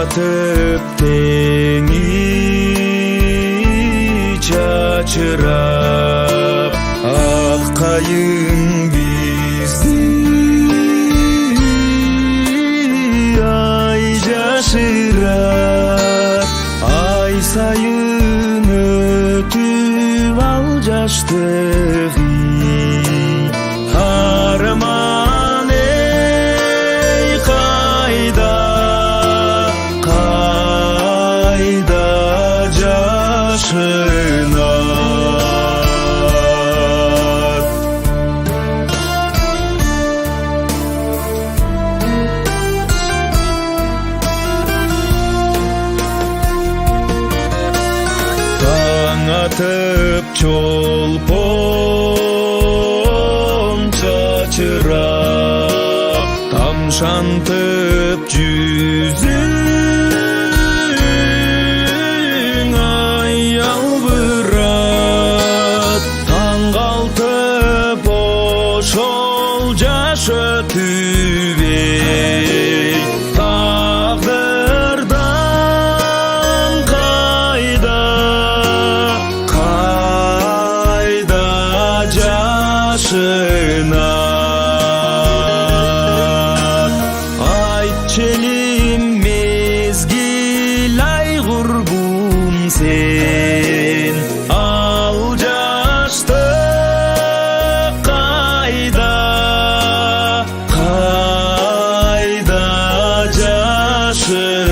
атып теңи чачырап ак кайың бизди ай жашырат ай сайын өтүп ал жаштыгы арман эй кайда жашынат таң атып чолпон чачырап тамшантып жүзүң ай албырат таң калтып ошол жаш өтүп эй тагдырдан кайда жашынат айтчы элим мезгил ай курбум сен ал жаштык кайда жашынат